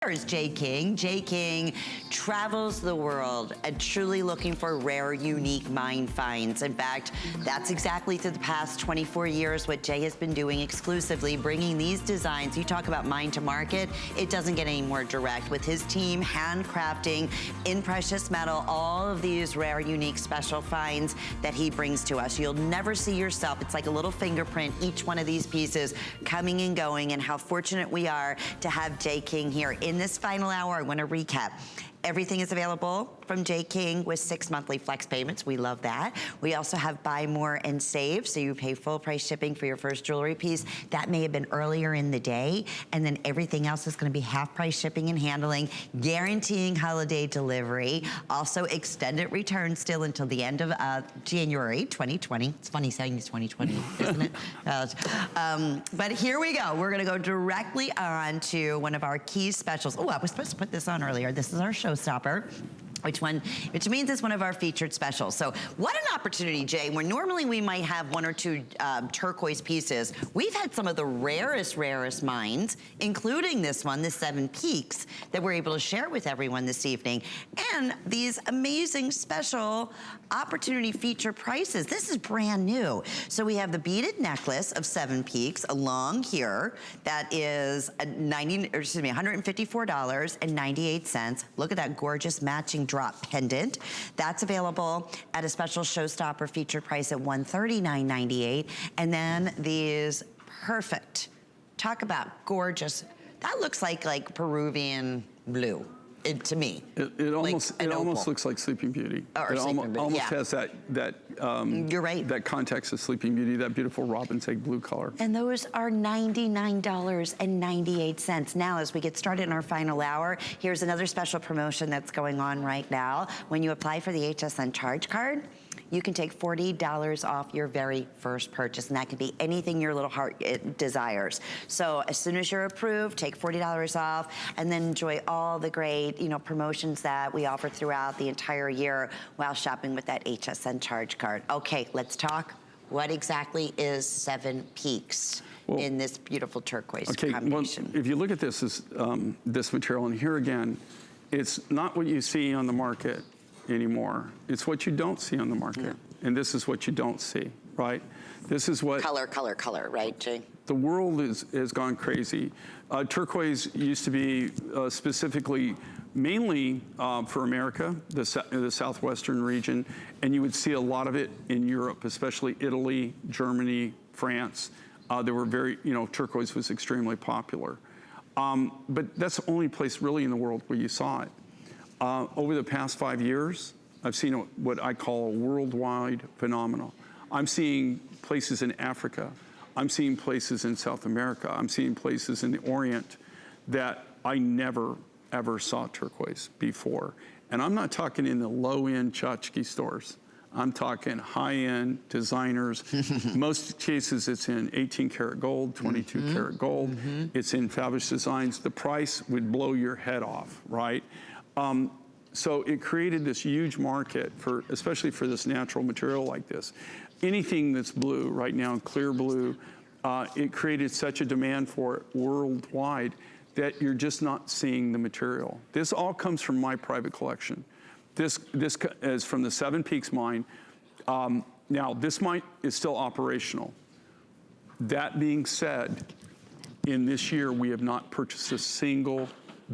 There's Jay King. Jay King travels the world and truly looking for rare, unique mine finds. In fact, that's exactly through the past 24 years what Jay has been doing exclusively, bringing these designs. You talk about mine to market, it doesn't get any more direct. With his team handcrafting in precious metal all of these rare, unique, special finds that he brings to us. You'll never see yourself. It's like a little fingerprint, each one of these pieces coming and going, and how fortunate we are to have Jay King here. In this final hour, I want to recap. Everything is available from Jay King with 6 monthly flex payments. We love that. We also have buy more and save, so you pay full price shipping for your first jewelry piece. That may have been earlier in the day, and then everything else is going to be half price shipping and handling, guaranteeing holiday delivery. Also extended return still until the end of January 2020. It's funny saying it's 2020, isn't it? But here we go. We're going to go directly on to one of our key specials. Oh, I was supposed to put this on earlier. This is our showstopper. Which means it's one of our featured specials. So what an opportunity, Jay, where normally we might have one or two turquoise pieces. We've had some of the rarest mines, including this one, the 7 Peaks, that we're able to share with everyone this evening. And these amazing special opportunity feature prices. This is brand new. So we have the beaded necklace of 7 Peaks along here. That is $154.98. Look at that gorgeous matching drop pendant. That's available at a special showstopper featured price at $139.98. And then these perfect, talk about gorgeous, that looks like Peruvian blue. To me, it almost looks like Sleeping Beauty. Or it Sleeping Beauty, almost has that you're right. That context of Sleeping Beauty, that beautiful robin's egg blue color. And those are $99.98. Now, as we get started in our final hour, here's another special promotion that's going on right now. When you apply for the HSN charge card, you can take $40 off your very first purchase, and that could be anything your little heart desires. So as soon as you're approved, take $40 off, and then enjoy all the great, promotions that we offer throughout the entire year while shopping with that HSN charge card. Okay, let's talk. What exactly is 7 Peaks in this beautiful turquoise combination? Well, if you look at this material, and here again, it's not what you see on the market anymore. It's what you don't see on the market. Yeah. And this is what you don't see, right? This is what... Color, right, Jay? The world has gone crazy. Turquoise used to be specifically, mainly for America, the southwestern region, and you would see a lot of it in Europe, especially Italy, Germany, France. They were very, turquoise was extremely popular. But that's the only place really in the world where you saw it. Over the past 5 years, I've seen what I call a worldwide phenomenon. I'm seeing places in Africa. I'm seeing places in South America. I'm seeing places in the Orient that I never, ever saw turquoise before. And I'm not talking in the low-end tchotchke stores. I'm talking high-end designers. Most cases, it's in 18 karat gold, 22 karat gold. It's in fabulous designs. The price would blow your head off, right? So it created this huge market especially for this natural material like this. Anything that's blue right now, clear blue, it created such a demand for it worldwide that you're just not seeing the material. This all comes from my private collection. This is from the 7 Peaks mine. Now, this mine is still operational. That being said, in this year, we have not purchased a single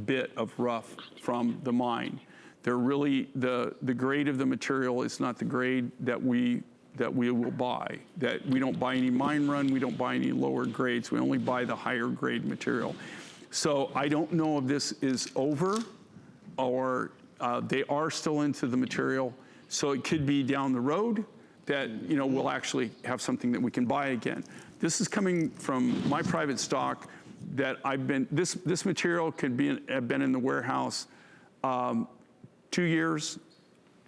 bit of rough from the mine. They're really, the grade of the material is not the grade that we will buy. That we don't buy any mine run, we don't buy any lower grades, we only buy the higher grade material. So I don't know if this is over or they are still into the material. So it could be down the road that we'll actually have something that we can buy again. This is coming from my private stock that this material could have been in the warehouse 2 years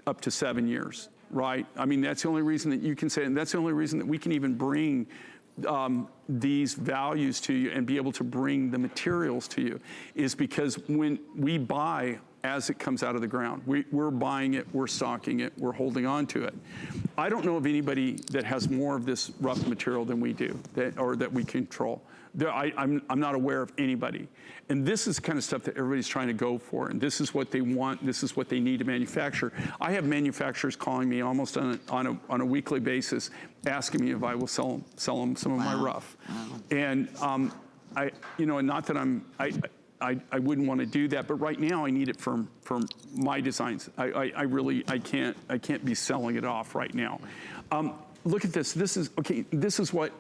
up to 7 years, right? I mean, that's the only reason that you can say, and that's the only reason that we can even bring these values to you and be able to bring the materials to you is because when we buy as it comes out of the ground, we're buying it, we're stocking it, we're holding on to it. I don't know of anybody that has more of this rough material than we do, that we control. I'm not aware of anybody. And this is the kind of stuff that everybody's trying to go for, and this is what they want, this is what they need to manufacture. I have manufacturers calling me almost on a weekly basis, asking me if I will sell them some of my rough. Wow. And and not that I wouldn't want to do that, but right now I need it for my designs. I can't be selling it off right now. Look at this. This is what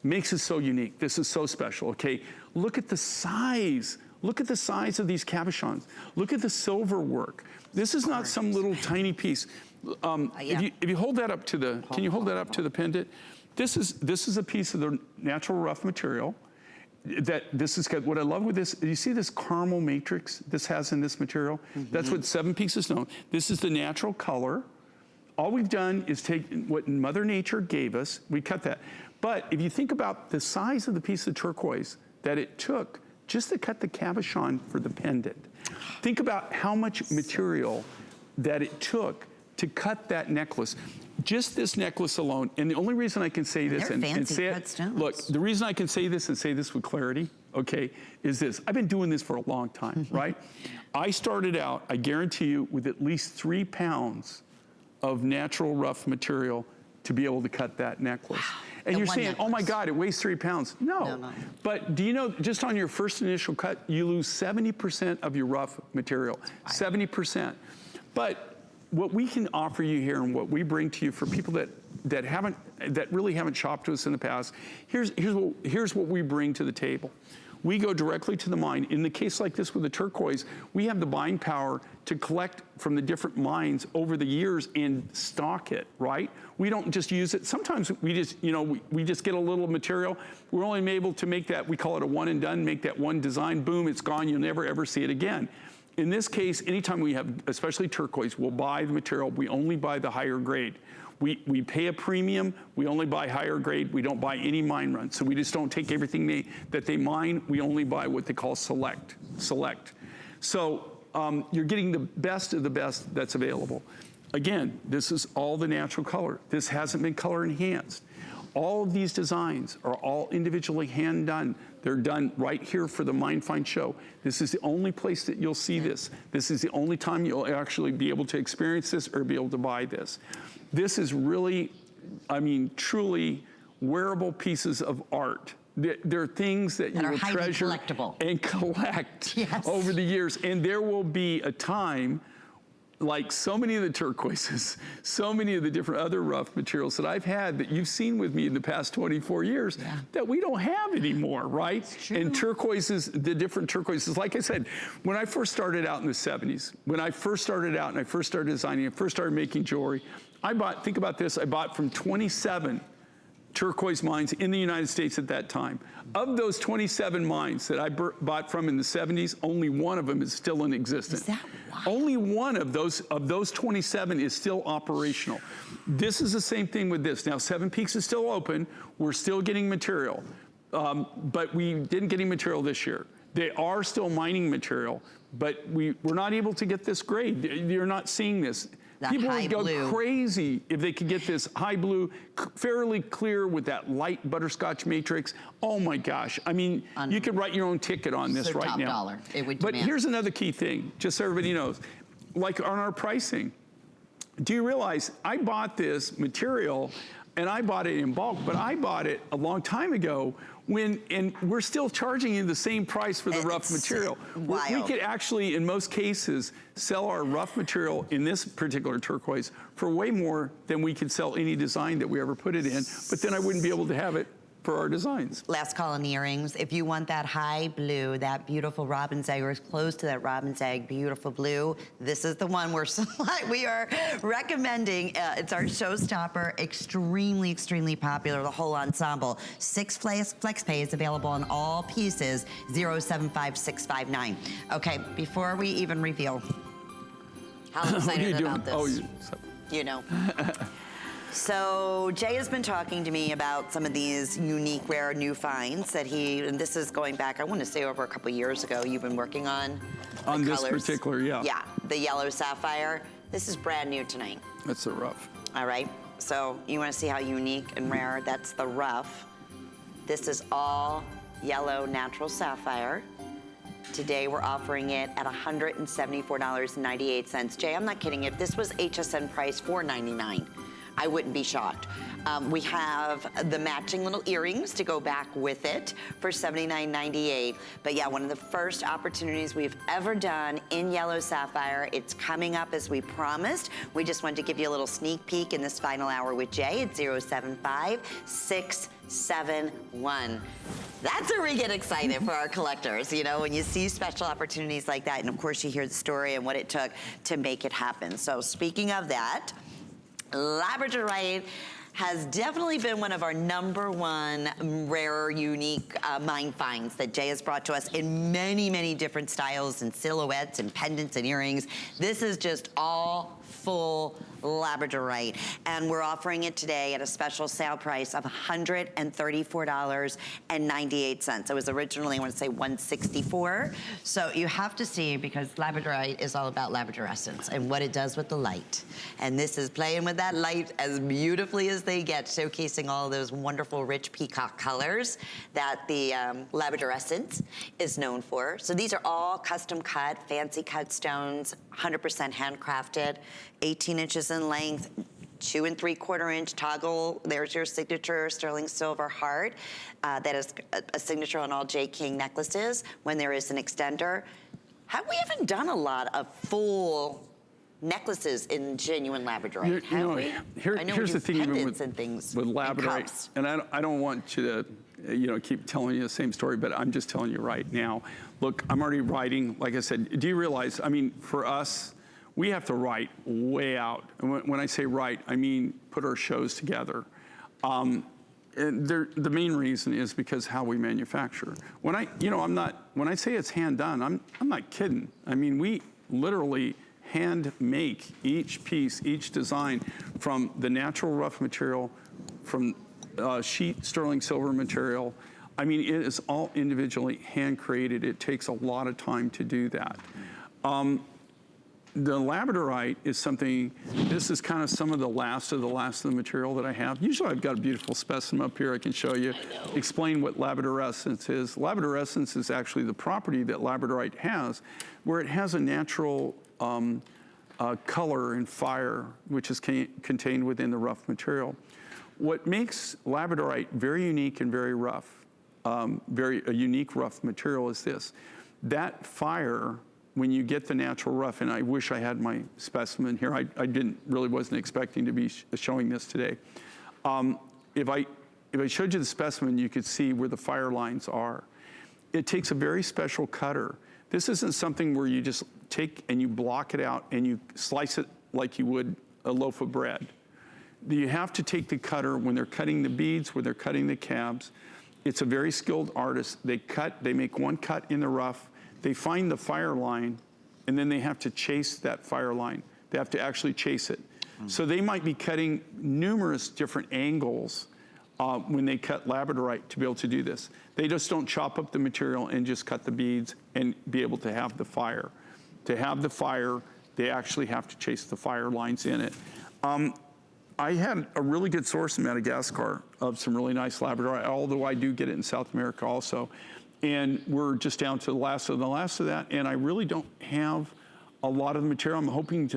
makes it so unique. This is so special, okay? Look at the size. Look at the size of these cabochons. Look at the silver work. This is not some little tiny piece. If you hold that up to the, can you hold that up to the pendant? This is a piece of the natural rough material. What I love with this, you see this caramel matrix this has in this material? Mm-hmm. That's what 7 pieces know. This is the natural color. All we've done is take what Mother Nature gave us, we cut that. But if you think about the size of the piece of turquoise that it took just to cut the cabochon for the pendant, think about how much material that it took to cut that necklace. Just this necklace alone, and the only reason I can say this and say it, look, the reason I can say this and say this with clarity, okay, is this. I've been doing this for a long time, right? I started out, I guarantee you, with at least 3 pounds of natural rough material to be able to cut that necklace. Wow. And you're saying, necklace. Oh my God, it weighs 3 pounds. No. But do you know, just on your first initial cut, you lose 70% of your rough material, 70%. But what we can offer you here and what we bring to you for people that really haven't shopped with us in the past, here's what we bring to the table. We go directly to the mine. In the case like this with the turquoise, we have the buying power to collect from the different mines over the years and stock it, right? We don't just use it. Sometimes we just, we just get a little material. We're only able to make that, we call it a one and done, make that one design, boom, it's gone, you'll never ever see it again. In this case, anytime we have, especially turquoise, we'll buy the material, we only buy the higher grade. We pay a premium, we only buy higher grade, we don't buy any mine run. So we just don't take everything that they mine, we only buy what they call select. So you're getting the best of the best that's available. Again, this is all the natural color. This hasn't been color enhanced. All of these designs are all individually hand done. They're done right here for the Mine Find show. This is the only place that you'll see this. This is the only time you'll actually be able to experience this or be able to buy this. This is really, truly wearable pieces of art. They're things that you will treasure and collect over the years. And there will be a time, like so many of the turquoises, so many of the different other rough materials that I've had that you've seen with me in the past 24 years that we don't have anymore, right? And turquoises, the different turquoises, like I said, when I first started out in the 70s, when I first started out and I first started designing and first started making jewelry, think about this, I bought from 27 turquoise mines in the United States at that time. Of those 27 mines that I bought from in the 70s, only one of them is still in existence. Is that wild? Only one of those 27 is still operational. This is the same thing with this. Now, Seven Peaks is still open. We're still getting material, but we didn't get any material this year. They are still mining material, but we're not able to get this grade. You're not seeing this. People would go crazy if they could get this high blue, fairly clear with that light butterscotch matrix. Oh my gosh. You could write your own ticket on this right now. Dollar. It would demand. But here's another key thing, just so everybody knows. Like on our pricing, do you realize I bought this material and I bought it in bulk, but I bought it a long time ago and we're still charging you the same price for the rough material. We could actually, in most cases, sell our rough material in this particular turquoise for way more than we could sell any design that we ever put it in, but then I wouldn't be able to have it for our designs. Last call on the earrings. If you want that high blue, that beautiful robin's egg, or close to that robin's egg, beautiful blue, this is the one we are recommending. It's our showstopper, extremely, extremely popular, the whole ensemble. 6 flex pay is available on all pieces, 075659. Okay, before we even reveal, how excited about this? So Jay has been talking to me about some of these unique, rare new finds that and this is going back, I want to say over a couple years ago, you've been working on this colors. particular, yeah. Yeah, the yellow sapphire. This is brand new tonight. That's the rough. All right, so you want to see how unique and rare, that's the rough. This is all yellow natural sapphire. Today we're offering it at $174.98. Jay, I'm not kidding. If this was HSN price $4.99, I wouldn't be shocked. We have the matching little earrings to go back with it for $79.98. But yeah, one of the first opportunities we've ever done in yellow sapphire. It's coming up as we promised. We just wanted to give you a little sneak peek in this final hour with Jay at 075-671. That's where we get excited for our collectors, you know, when you see special opportunities like that. And of course you hear the story and what it took to make it happen. So speaking of that, Labradorite has definitely been one of our #1 rare, unique mine finds that Jay has brought to us in many, many different styles and silhouettes and pendants and earrings. This is just all full Labradorite, and we're offering it today at a special sale price of $134.98. It was originally, I want to say, $164. So you have to see, because Labradorite is all about labradorescence and what it does with the light. And this is playing with that light as beautifully as they get, showcasing all those wonderful, rich peacock colors that the labradorescent is known for. So these are all custom cut, fancy cut stones, 100% handcrafted, 18 inches in length, 2 3/4 inch toggle. There's your signature sterling silver heart. That is a signature on all J. King necklaces when there is an extender. We haven't done a lot of full necklaces in genuine Labradorite, have we? Here's the thing, even with things Labradorite, and I don't want you to, keep telling you the same story, but I'm just telling you right now. Look, I'm already writing, like I said, do you realize, I mean, for us, we have to write way out. And when I say write, I mean put our shows together. And the main reason is because how we manufacture. When I say it's hand done, I'm not kidding. I mean, we literally hand make each piece, each design from the natural rough material, from sheet sterling silver material. I mean, it is all individually hand created. It takes a lot of time to do that. The Labradorite is something, this is kind of some of the last of the material that I have. Usually I've got a beautiful specimen up here I can show you, explain what labradorescence is. Labradorescence is actually the property that Labradorite has, where it has a natural color and fire, which is contained within the rough material. What makes Labradorite very unique and very rough, a unique rough material is this. That fire, when you get the natural rough, and I wish I had my specimen here. I wasn't expecting to be showing this today. If I showed you the specimen, you could see where the fire lines are. It takes a very special cutter. This isn't something where you just take and you block it out and you slice it like you would a loaf of bread. You have to take the cutter when they're cutting the beads, when they're cutting the cabs. It's a very skilled artist. They make one cut in the rough. They find the fire line, and then they have to chase that fire line. They have to actually chase it. So they might be cutting numerous different angles when they cut Labradorite to be able to do this. They just don't chop up the material and just cut the beads and be able to have the fire. To have the fire, they actually have to chase the fire lines in it. I had a really good source in Madagascar of some really nice Labradorite, although I do get it in South America also. And we're just down to the last of that, and I really don't have a lot of the material. I'm hoping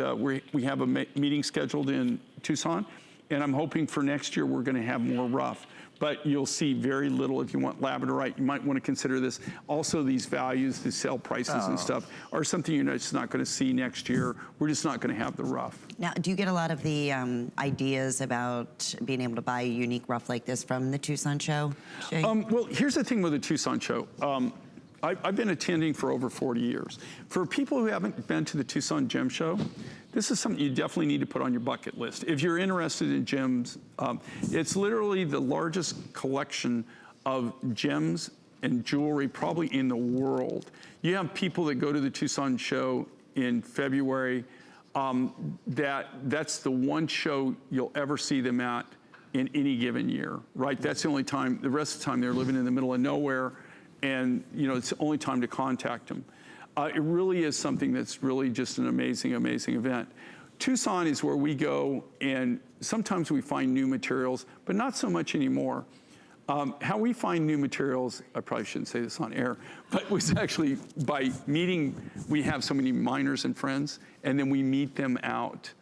we have a meeting scheduled in Tucson, and I'm hoping for next year we're gonna have more rough. But you'll see very little. If you want Labradorite, you might want to consider this. Also, these values, the sale prices and stuff, are something you're just not going to see next year. We're just not going to have the rough. Now, do you get a lot of the ideas about being able to buy a unique rough like this from the Tucson show, Jay? Well, here's the thing with the Tucson show. I've been attending for over 40 years. For people who haven't been to the Tucson Gem Show, this is something you definitely need to put on your bucket list. If you're interested in gems, it's literally the largest collection of gems and jewelry probably in the world. You have people that go to the Tucson show in February that's the one show you'll ever see them at in any given year, right? That's the only time. The rest of the time they're living in the middle of nowhere, and it's the only time to contact them. It really is something that's really just an amazing, amazing event. Tucson is where we go, and sometimes we find new materials, but not so much anymore. How we find new materials, I probably shouldn't say this on air, but was actually by meeting, we have so many miners and friends, and then we meet them out.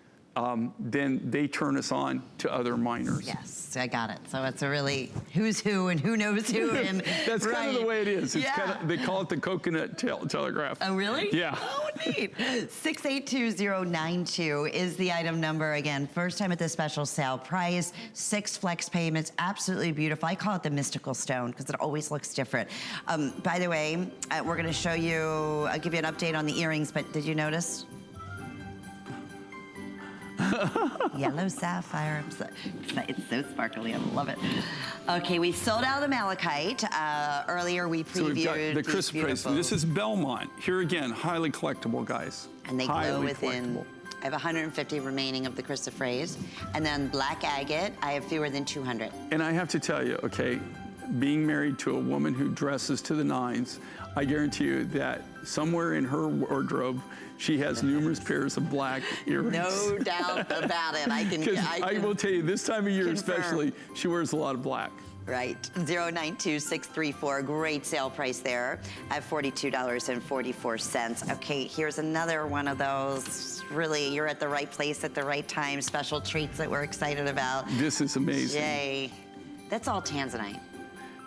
Then they turn us on to other miners. Yes, I got it. So it's a really who's who and who knows who. And That's right. kind of the way it is. It's kind of, they call it the coconut telegraph. Oh, really? Yeah. Oh, neat. 682092 is the item number. Again, first time at the special sale price, 6 flex payments, absolutely beautiful. I call it the mystical stone because it always looks different. By the way, we're going to show you, I'll give you an update on the earrings, but did you notice? Yellow sapphire. It's so sparkly. I love it. Okay, we sold out the malachite. Earlier we previewed. So we've got the chrysoprase. This is Belmont. Here again, highly collectible, guys. And they highly glow within. Collectible. I have 150 remaining of the chrysoprase. And then black agate, I have fewer than 200. And I have to tell you, okay, being married to a woman who dresses to the nines, I guarantee you that somewhere in her wardrobe, she has numerous pairs of black earrings. No doubt about it. I will tell you, this time of year confirm. especially, she wears a lot of black. Right, 092634, great sale price there at $42.44. Okay, here's another one of those. Really, you're at the right place at the right time. Special treats that we're excited about. This is amazing. Yay. That's all Tanzanite.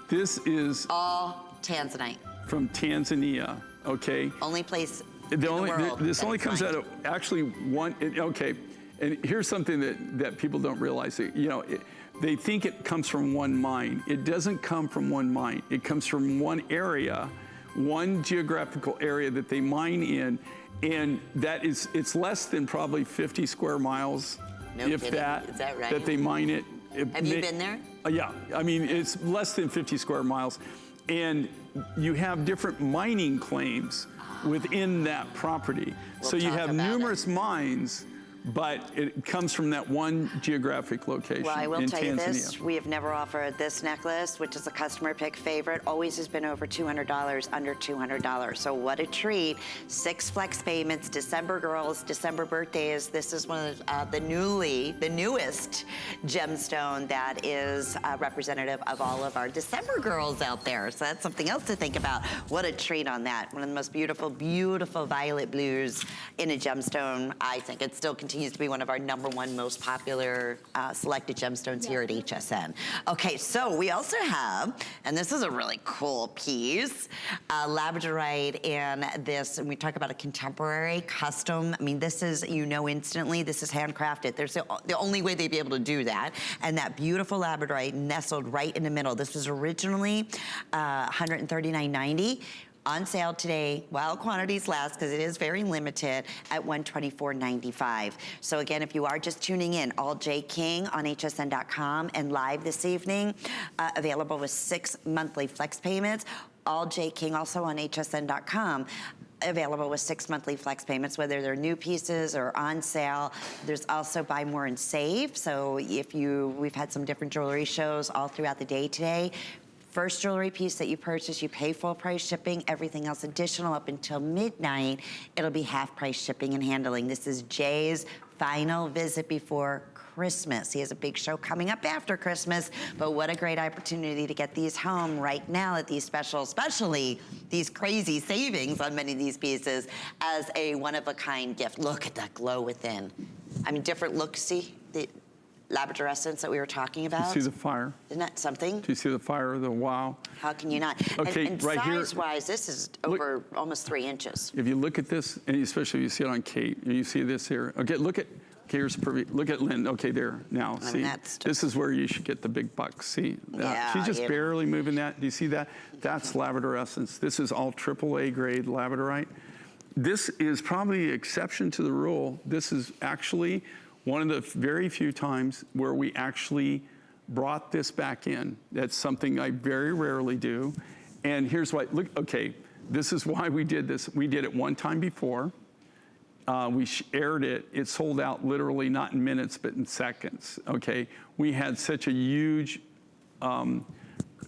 This is all Tanzanite. From Tanzania, okay? Only place in the world. This only comes out of actually one, okay. And here's something that people don't realize. They think it comes from one mine. It doesn't come from one mine. It comes from one area, one geographical area that they mine in, and it's less than probably 50 square miles, no if kidding. that, Is that right? that they mine it. Have you been there? Yeah, I mean, it's less than 50 square miles. And you have different mining claims within that property. So you have numerous mines, but it comes from that one geographic location in Tanzania. Well, I will tell you this, we have never offered this necklace, which is a customer pick favorite, always has been over $200, under $200. So what a treat. 6 flex payments, December girls, December birthdays. This is one of the newest gemstone that is representative of all of our December girls out there. So that's something else to think about. What a treat on that. One of the most beautiful, beautiful violet blues in a gemstone. I think it still continues to be one of our #1 most popular selected gemstones here at HSN. Okay, so we also have, and this is a really cool piece, Labradorite, and this, and we talk about a contemporary custom. I mean, this is, instantly, this is handcrafted. There's the only way they'd be able to do that. And that beautiful Labradorite nestled right in the middle. This was originally $139.90. On sale today, while quantities last, because it is very limited, at $124.95. So again, if you are just tuning in, all J. King on hsn.com and live this evening, available with 6 monthly flex payments. All J. King also on hsn.com. Available with 6 monthly flex payments, whether they're new pieces or on sale. There's also buy more and save. So we've had some different jewelry shows all throughout the day today. First jewelry piece that you purchase, you pay full price shipping. Everything else additional up until midnight, it'll be half price shipping and handling. This is Jay's final visit before Christmas. He has a big show coming up after Christmas, but what a great opportunity to get these home right now at these special, especially these crazy savings on many of these pieces as a one-of-a-kind gift. Look at that glow within. I mean, different looks, see? The labradorescence that we were talking about. You see the fire? Isn't that something? Do you see the fire, the wow? How can you not? Okay, and right here. size-wise, this is over almost 3 inches. If you look at this, and especially if you see it on Kate, and you see this here. Okay, look at, here's look at Lynn. Okay, there, now, see? This is where you should get the big bucks, see? Yeah, she's just barely moving that. Do you see that? That's labradorescence. This is all AAA grade labradorite. This is probably the exception to the rule. This is actually one of the very few times where we actually brought this back in. That's something I very rarely do. And here's why, look, okay, this is why we did this. We did it one time before, we aired it. It sold out literally not in minutes, but in seconds, okay? We had such a huge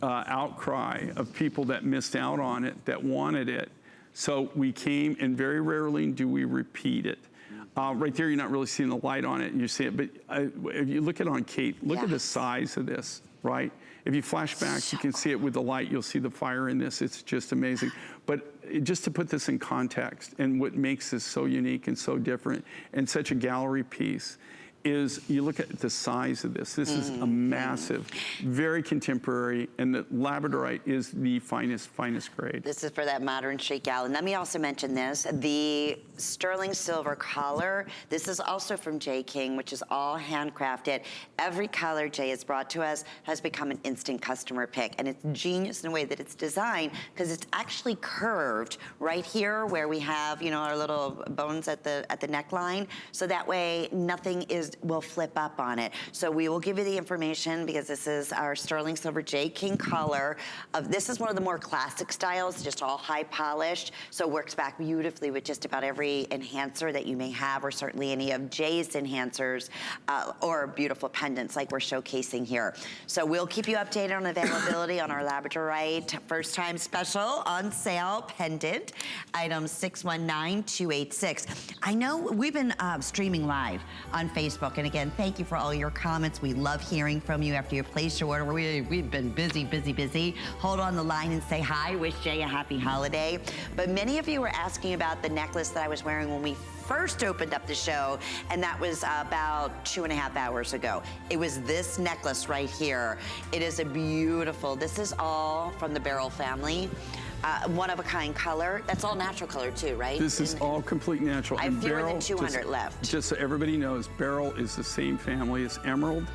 outcry of people that missed out on it, that wanted it. So we came, and very rarely do we repeat it. Right there, you're not really seeing the light on it, and you see it, but if you look at it on Kate, look at the size of this, right? If you flash back, you can see it with the light. You'll see the fire in this. It's just amazing. But just to put this in context, and what makes this so unique and so different and such a gallery piece, is you look at the size of this. This is a massive, very contemporary, and the Labradorite is the finest grade. This is for that modern chic gal. And let me also mention this, the sterling silver collar. This is also from J. King, which is all handcrafted. Every color Jay has brought to us has become an instant customer pick. And it's genius in the way that it's designed, because it's actually curved right here where we have, you know, our little bones at the neckline. So that way nothing will flip up on it. So we will give you the information, because this is our sterling silver J. King collar. This is one of the more classic styles, just all high polished. So it works back beautifully with just about every enhancer that you may have, or certainly any of Jay's enhancers, or beautiful pendants like we're showcasing here. So we'll keep you updated on availability on our Labradorite first time special on sale pendant, item 619286. I know we've been streaming live on Facebook. And again, thank you for all your comments. We love hearing from you after you place your order. We've been busy. Hold on the line and say hi. Wish Jay a happy holiday. But many of you were asking about the necklace that I was wearing when we first opened up the show, and that was about 2.5 hours ago. It was this necklace right here. It is a beautiful, this is all from the Beryl family. One-of-a-kind color. That's all natural color too, right? This is all complete natural. I have fewer than 200 left. Just so everybody knows, Beryl is the same family as emerald,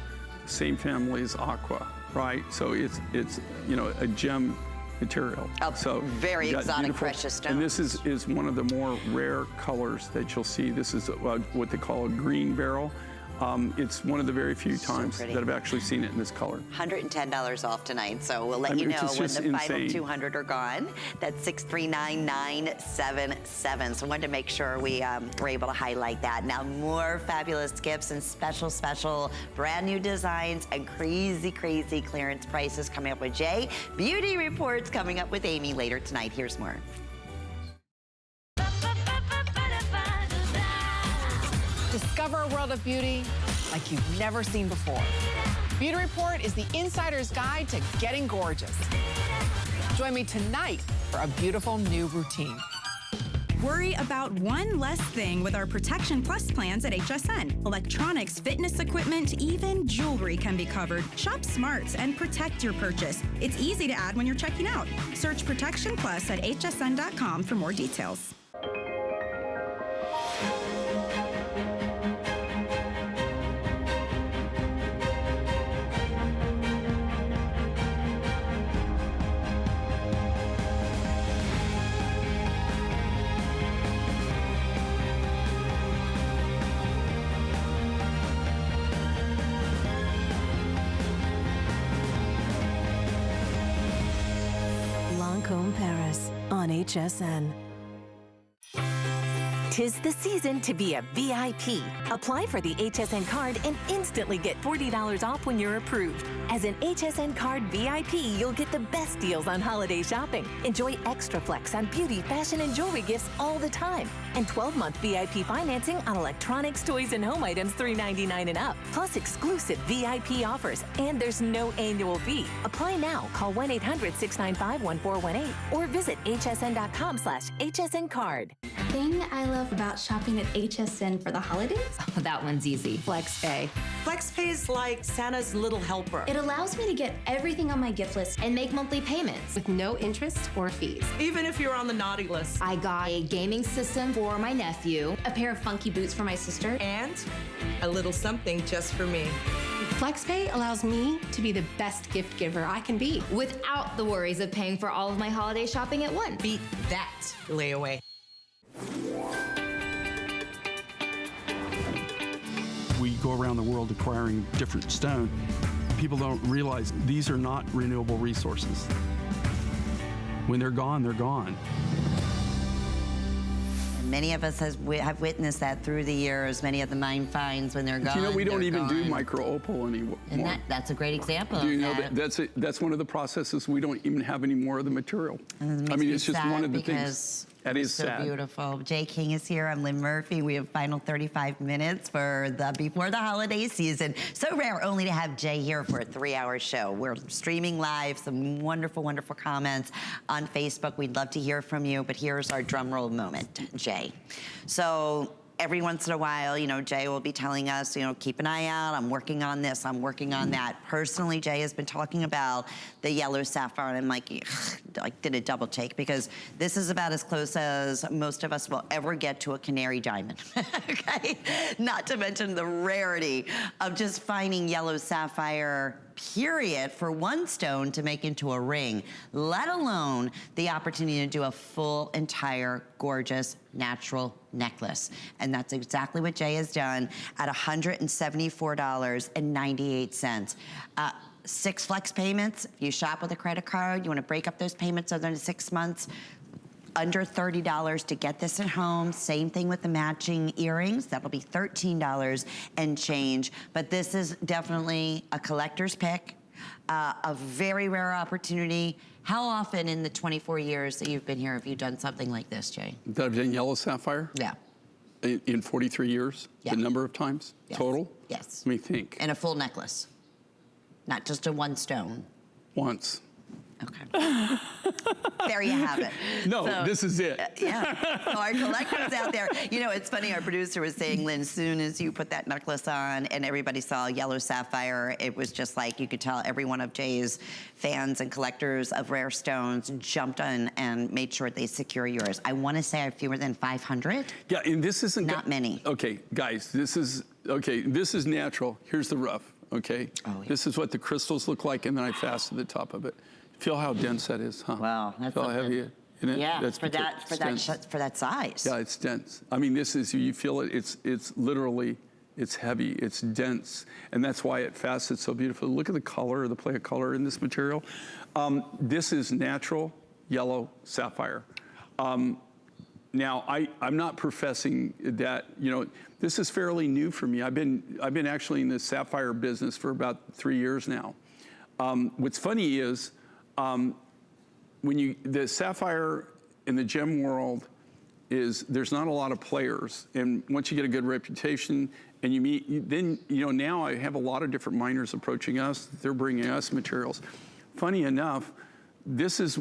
same family as aqua, right? So it's you know, a gem material. So very exotic precious stone. And this is one of the more rare colors that you'll see. This is what they call a green beryl. It's one of the very few times that I've actually seen it in this color. $110 off tonight, so we'll let you know when the final 200 are gone. That's 639977. So I wanted to make sure we were able to highlight that. Now more fabulous gifts and special brand new designs and crazy clearance prices coming up with Jay. Beauty reports coming up with Amy later tonight. Here's more. Discover a world of beauty like you've never seen before. Beauty Report is the insider's guide to getting gorgeous. Join me tonight for a beautiful new routine. Worry about one less thing with our Protection Plus plans at HSN. Electronics, fitness equipment, even jewelry can be covered. Shop smart and protect your purchase. It's easy to add when you're checking out. Search Protection Plus at hsn.com for more details. Paris on HSN. 'Tis the season to be a VIP. Apply for the HSN card and instantly get $40 off when you're approved. As an HSN card VIP, you'll get the best deals on holiday shopping. Enjoy extra flex on beauty, fashion, and jewelry gifts all the time. And 12-month VIP financing on electronics, toys, and home items $3.99 and up. Plus exclusive VIP offers. And there's no annual fee. Apply now. Call 1-800-695-1418 or visit hsn.com/HSN card. Thing I love about shopping at HSN for the holidays? Oh, that one's easy. FlexPay. FlexPay is like Santa's little helper. It allows me to get everything on my gift list and make monthly payments With no interest or fees. Even if you're on the naughty list. I got a gaming system for my nephew, a pair of funky boots for my sister, And a little something just for me. FlexPay allows me to be the best gift giver I can be. without the worries of paying for all of my holiday shopping at once. Beat that layaway. We go around the world acquiring different stone. People don't realize these are not renewable resources. When they're gone, they're gone. Many of us have witnessed that through the years. Many of the mine finds, when they're gone, You know, we don't even do gone. micro opal anymore. And that's a great example Do you of know that. that's one of the processes we don't even have any more of the material. I mean, it's just one of the things. That is so sad. beautiful. Jay King is here. I'm Lynn Murphy. We have final 35 minutes before the holiday season. So rare only to have Jay here for a 3-hour show. We're streaming live. Some wonderful, wonderful comments on Facebook. We'd love to hear from you. But here's our drum roll moment, Jay. So every once in a while, you know, Jay will be telling us, you know, keep an eye out. I'm working on this. I'm working on that. Personally, Jay has been talking about the yellow sapphire, and I'm like did a double take, because this is about as close as most of us will ever get to a canary diamond. Okay, not to mention the rarity of just finding yellow sapphire, period, for one stone to make into a ring, let alone the opportunity to do a full, entire, gorgeous, natural necklace. And that's exactly what Jay has done at $174.98. 6 flex payments. If you shop with a credit card, you want to break up those payments over 6 months, under $30 to get this at home. Same thing with the matching earrings. That'll be $13 and change. But this is definitely a collector's pick, a very rare opportunity. How often in the 24 years that you've been here have you done something like this, Jay? That I've done yellow sapphire? Yeah. In 43 years? Yeah. The number of times? Yes. Total? Yes. Let me think. And a full necklace, not just a one stone. Once. Okay. There you have it. No, So, this is it. Yeah. So our collectors out there, you know, it's funny, our producer was saying, Lynn, as soon as you put that necklace on and everybody saw yellow sapphire, it was just like, you could tell every one of Jay's fans and collectors of rare stones jumped on and made sure they secure yours. I want to say I have fewer than 500. Yeah, and this isn't... Not many. Okay, guys, this is natural. Here's the rough, okay? Oh, yeah. This is what the crystals look like, and then I fastened the top of it. Feel how dense that is, huh? Wow, that's Feel how something. heavy in it? Yeah, That's for that size. Yeah, it's dense. I mean, this is, you feel it, it's literally, it's heavy, it's dense, and that's why it fastens so beautifully. Look at the color, the play of color in this material. This is natural yellow sapphire. Now, I'm not professing that, you know, this is fairly new for me. I've been actually in the sapphire business for about 3 years now. What's funny is, the sapphire in the gem world there's not a lot of players, and once you get a good reputation and you meet, then, you know, now I have a lot of different miners approaching us. They're bringing us materials. Funny enough, this is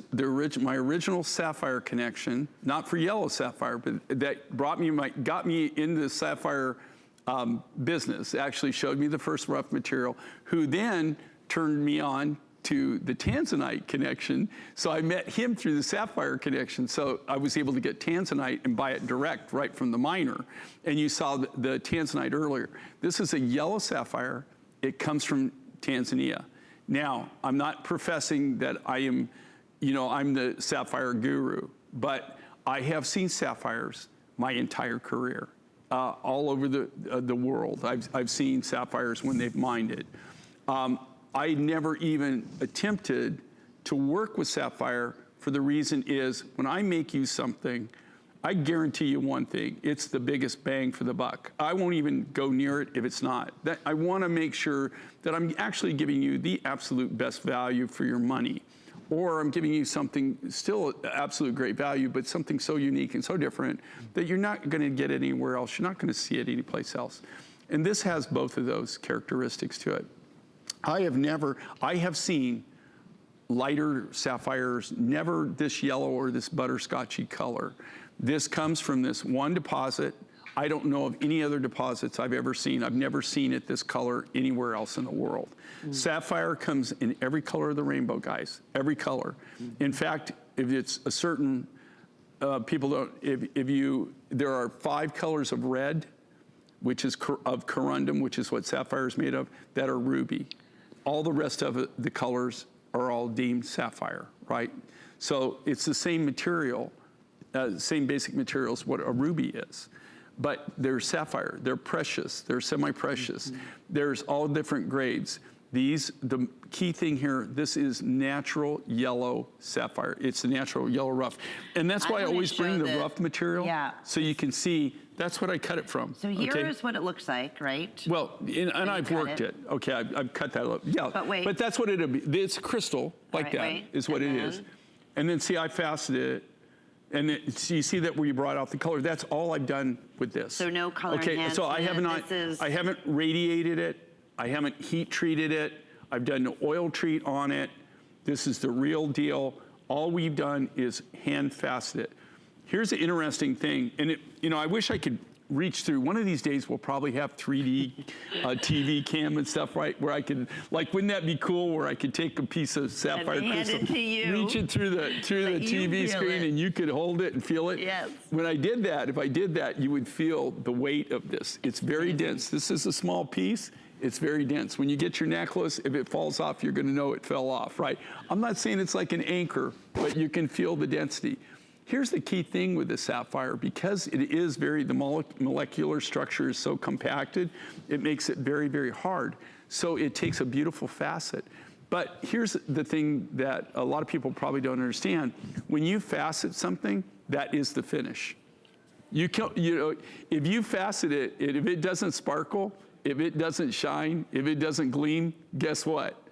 my original sapphire connection, not for yellow sapphire, but that got me into the sapphire business. Actually showed me the first rough material, who then turned me on to the Tanzanite connection. So I met him through the sapphire connection. So I was able to get Tanzanite and buy it direct right from the miner. And you saw the Tanzanite earlier. This is a yellow sapphire. It comes from Tanzania. Now, I'm not professing that I am, you know, I'm the sapphire guru, but I have seen sapphires my entire career, all over the world. I've seen sapphires when they've mined it. I never even attempted to work with sapphire, for the reason is, when I make you something, I guarantee you one thing, it's the biggest bang for the buck. I won't even go near it if it's not. I want to make sure that I'm actually giving you the absolute best value for your money. Or I'm giving you something still absolute great value, but something so unique and so different that you're not going to get anywhere else. You're not going to see it anyplace else. And this has both of those characteristics to it. I have seen lighter sapphires, never this yellow or this butterscotchy color. This comes from this one deposit. I don't know of any other deposits I've ever seen. I've never seen it this color anywhere else in the world. Sapphire comes in every color of the rainbow, guys, every color. In fact, if it's a certain, there are 5 colors of red, which is of corundum, which is what sapphire is made of, that are ruby. All the rest of the colors are all deemed sapphire, right? So it's the same material, same basic materials what a ruby is. But they're sapphire, they're precious, they're semi-precious. There's all different grades. the key thing here, this is natural yellow sapphire. It's a natural yellow rough. And that's why I always bring the rough material. Yeah. So you can see, that's what I cut it from. So here's what it looks like, right? Well, and I've worked it. Okay, I've cut that up. Yeah. But wait. But that's what it'll be. It's crystal, like that, is what it is. And then see, I faceted it. And so you see that where you brought out the color. That's all I've done with this. So no color enhancement. So I haven't radiated it. I haven't heat treated it. I've done an oil treat on it. This is the real deal. All we've done is hand facet it. Here's the interesting thing, and I wish I could reach through. One of these days we'll probably have 3D TV cam and stuff, right? Where I can, like, wouldn't that be cool? Where I could take a piece of sapphire crystal, reach it through the TV screen, and you could hold it and feel it. Yes. When I did that, if I did that, you would feel the weight of this. It's very dense. This is a small piece. It's very dense. When you get your necklace, if it falls off, you're gonna know it fell off, right? I'm not saying it's like an anchor, but you can feel the density. Here's the key thing with the sapphire, because it is the molecular structure is so compacted, it makes it very, very hard. So it takes a beautiful facet. But here's the thing that a lot of people probably don't understand. When you facet something, that is the finish. If you facet it, if it doesn't sparkle, if it doesn't shine, if it doesn't gleam, guess what?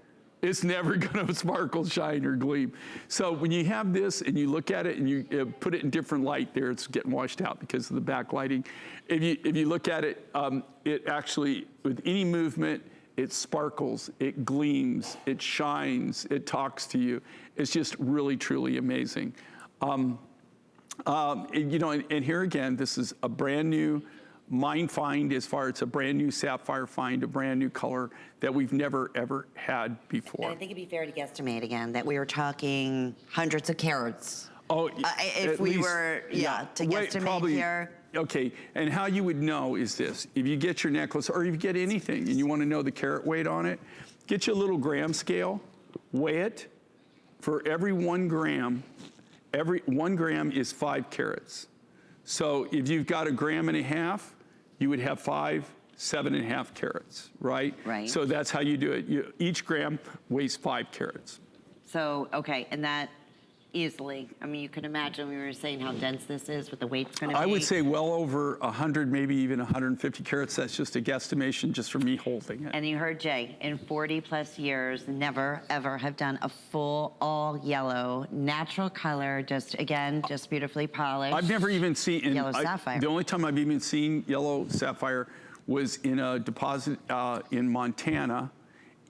It's never gonna sparkle, shine, or gleam. So when you have this and you look at it and you put it in different light there, it's getting washed out because of the backlighting. If you look at it, it actually, with any movement, it sparkles, it gleams, it shines, it talks to you. It's just really, truly amazing. And here again, this is a brand new mine find, as far as it's a brand new sapphire find, a brand new color that we've never, ever had before. And I think it'd be fair to guesstimate again that we were talking hundreds of carats. Oh, if we were, to guesstimate here. Okay, and how you would know is this. If you get your necklace, or if you get anything, and you want to know the carat weight on it, get you a little gram scale, weigh it. For every 1 gram, every 1 gram is 5 carats. So if you've got 1.5 grams, you would have 7.5 carats, right? Right. So that's how you do it. Each gram weighs 5 carats. So, okay, and that easily, I mean, you can imagine we were saying how dense this is, what the weight's gonna be. I would say well over 100, maybe even 150 carats. That's just a guesstimation just for me holding it. And you heard Jay, in 40 plus years, never ever have done a full all yellow, natural color, just beautifully polished. I've never even seen yellow sapphire. The only time I've even seen yellow sapphire was in a deposit in Montana,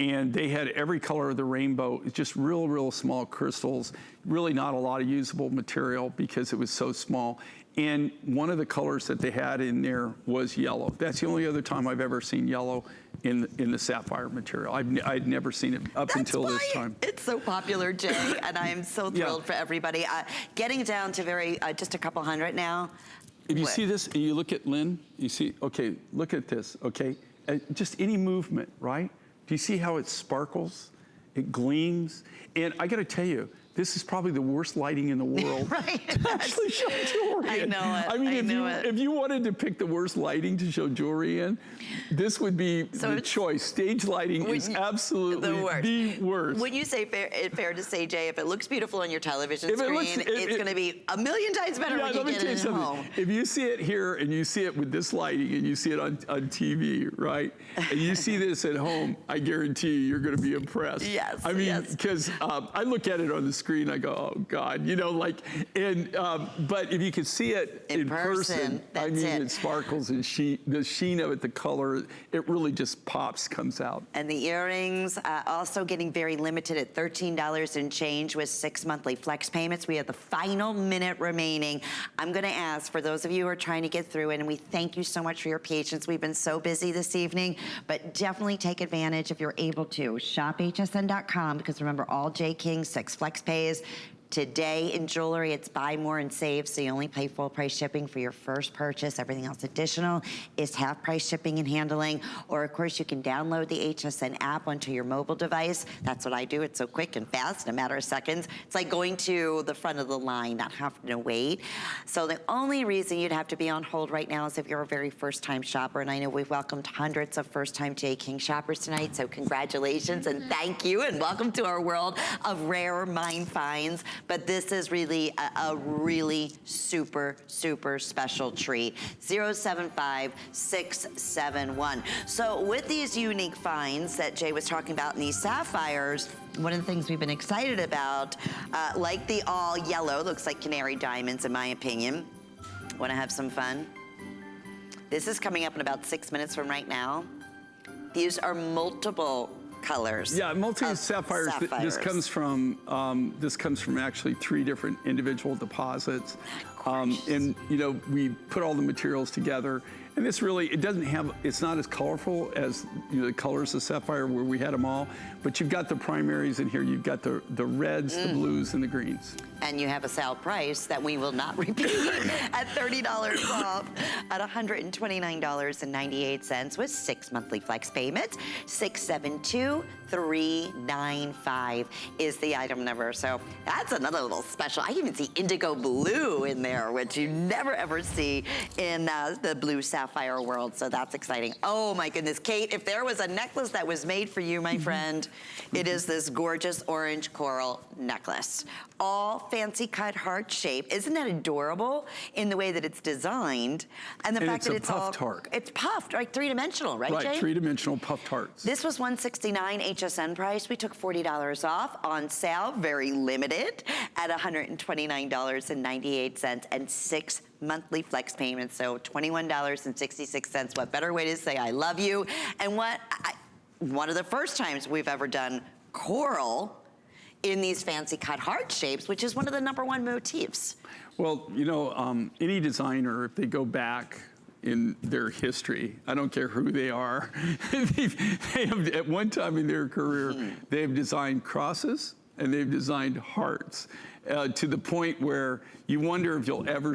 and they had every color of the rainbow. It's just real small crystals, really not a lot of usable material because it was so small. And one of the colors that they had in there was yellow. That's the only other time I've ever seen yellow in the sapphire material. I'd never seen it up until this time. It's so popular, Jay, and I am so thrilled for everybody. Getting down to just a couple hundred now. If you see this and you look at Lynn, you see, okay, look at this, okay? Just any movement, right? Do you see how it sparkles? It gleams? And I gotta tell you, this is probably the worst lighting in the world to actually show jewelry in. I know it. I mean, if you wanted to pick the worst lighting to show jewelry in, this would be the choice. Stage lighting is absolutely the worst. Would you say fair to say, Jay, if it looks beautiful on your television screen, it's going to be a million times better when you get it at home? If you see it here and you see it with this lighting and you see it on TV, right, and you see this at home, I guarantee you're going to be impressed. Yes. I mean, because I look at it on the screen, I go, oh God, but if you could see it in person, I mean, it sparkles and the sheen of it, the color, it really just comes out. And the earrings, also getting very limited at $13 and change with 6 monthly flex payments. We have the final minute remaining. I'm gonna ask for those of you who are trying to get through it, and we thank you so much for your patience. We've been so busy this evening, but definitely take advantage if you're able to. Shop hsn.com, because remember, all J. King 6 flex pays Today in jewelry, it's buy more and save, so you only pay full price shipping for your first purchase. Everything else additional is half price shipping and handling. Or of course, you can download the HSN app onto your mobile device. That's what I do. It's so quick and fast in a matter of seconds. It's like going to the front of the line, not having to wait. So the only reason you'd have to be on hold right now is if you're a very first time shopper. And I know we've welcomed hundreds of first time J. King shoppers tonight. So congratulations and thank you and welcome to our world of rare mine finds. But this is really a really super, super special treat. 075671. So with these unique finds that Jay was talking about in these sapphires, one of the things we've been excited about, like the all yellow, looks like canary diamonds in my opinion. Want to have some fun? This is coming up in about 6 minutes from right now. These are multiple colors. Yeah, multi-sapphires. This comes from actually 3 different individual deposits. And you know, we put all the materials together, and this really, it's not as colorful as, you know, the colors of sapphire where we had them all, but you've got the primaries in here. You've got the reds, the blues, and the greens. And you have a sale price that we will not repeat at $30 off at $129.98 with 6 monthly flex payments. 672395 is the item number. So that's another little special. I even see indigo blue in there, which you never ever see in the blue sapphire world. So that's exciting. Oh my goodness, Kate, if there was a necklace that was made for you, my friend, it is this gorgeous orange coral necklace. All fancy cut heart shape. Isn't that adorable in the way that it's designed? And the fact that it's all heart. It's puffed, right? 3-dimensional, right, Jay? Right, 3-dimensional puffed hearts. This was $169 HSN price. We took $40 off on sale, very limited, at $129.98 and 6 monthly flex payments, so $21.66. What better way to say I love you? And one of the first times we've ever done coral in these fancy cut heart shapes, which is one of the -- motifs. Well, you know, any designer, if they go back in their history, I don't care who they are, they have, at one time in their career, they have designed crosses and they've designed hearts to the point where you wonder if you'll ever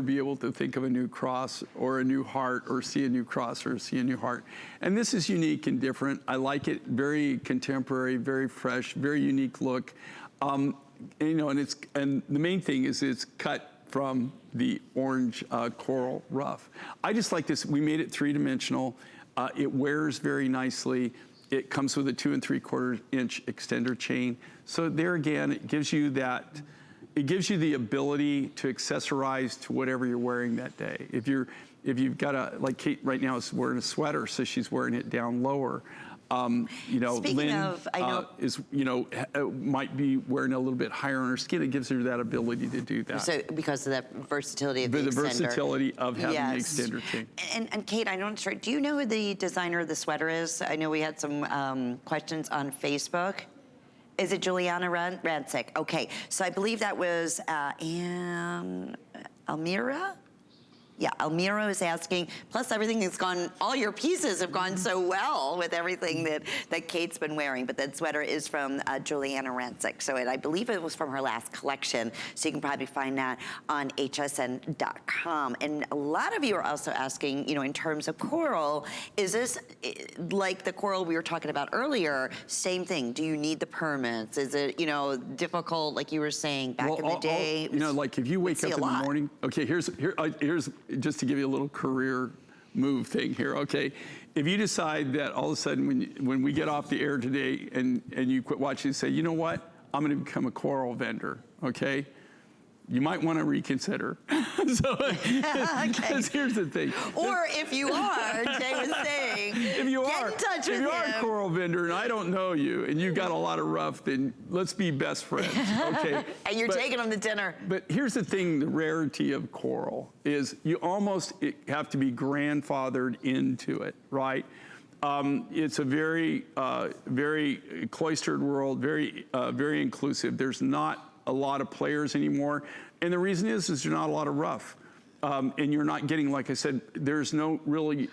be able to think of a new cross or a new heart or see a new cross or see a new heart. And this is unique and different. I like it, very contemporary, very fresh, very unique look. And, you know, and the main thing is it's cut from the orange coral rough. I just like this. We made it 3-dimensional. It wears very nicely. It comes with a 2 3/4 inch extender chain. So there again, it gives you the ability to accessorize to whatever you're wearing that day. If you've got like Kate right now is wearing a sweater, so she's wearing it down lower. You know, Speaking Lynn of, I know, is, you know, might be wearing a little bit higher on her skin. It gives her that ability to do that. So because of that versatility of the extender. Versatility of having the extender chain. And Kate, I'm not sure, do you know who the designer of the sweater is? I know we had some questions on Facebook. Is it Juliana Rancic? Okay, so I believe that was Almira? Yeah, Almira is asking, plus everything has gone, all your pieces have gone so well with everything that Kate's been wearing, but that sweater is from Juliana Rancic. So I believe it was from her last collection, so you can probably find that on hsn.com. And a lot of you are also asking, you know, in terms of coral, is this like the coral we were talking about earlier, same thing, do you need the permits? Is it, you know, difficult, like you were saying back in the day? You know, like if you wake up in the morning, okay, here's just to give you a little career move thing here, okay? If you decide that all of a sudden when we get off the air today and you quit watching and say, you know what, I'm gonna become a coral vendor, okay? You might want to reconsider. So, because here's the thing. Or if you are, Jay was saying, get in touch with him. If you are a coral vendor and I don't know you and you got a lot of rough, then let's be best friends, okay? And you're taking them to dinner. But here's the thing, the rarity of coral is you almost have to be grandfathered into it, right? It's a very, very cloistered world, very inclusive. There's not a lot of players anymore. And the reason is there's not a lot of rough. and you're not getting, like I said, there's no really,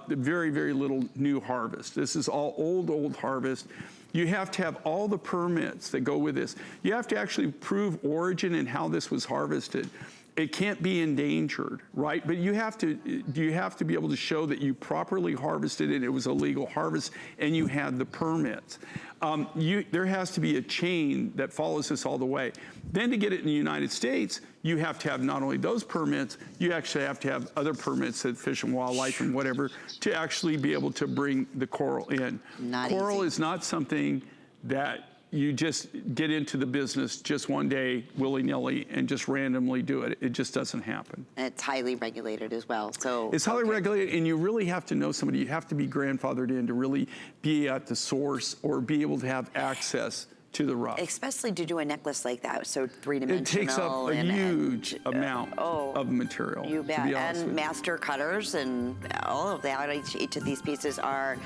very, very little new harvest. This is all old harvest. You have to have all the permits that go with this. You have to actually prove origin and how this was harvested. It can't be endangered, right? But you have to be able to show that you properly harvested it, it was a legal harvest, and you had the permits. There has to be a chain that follows this all the way. Then to get it in the United States, you have to have not only those permits, you actually have to have other permits at Fish and Wildlife and whatever to actually be able to bring the coral in. Coral is not something that you just get into the business just one day, willy-nilly, and just randomly do it. It just doesn't happen. And it's highly regulated as well, so. It's highly regulated, and you really have to know somebody. You have to be grandfathered in to really be at the source or be able to have access to the rough. Especially to do a necklace like that, so three-dimensional. It takes up a huge amount of material. You bet. And master cutters and all of that. Each of these pieces are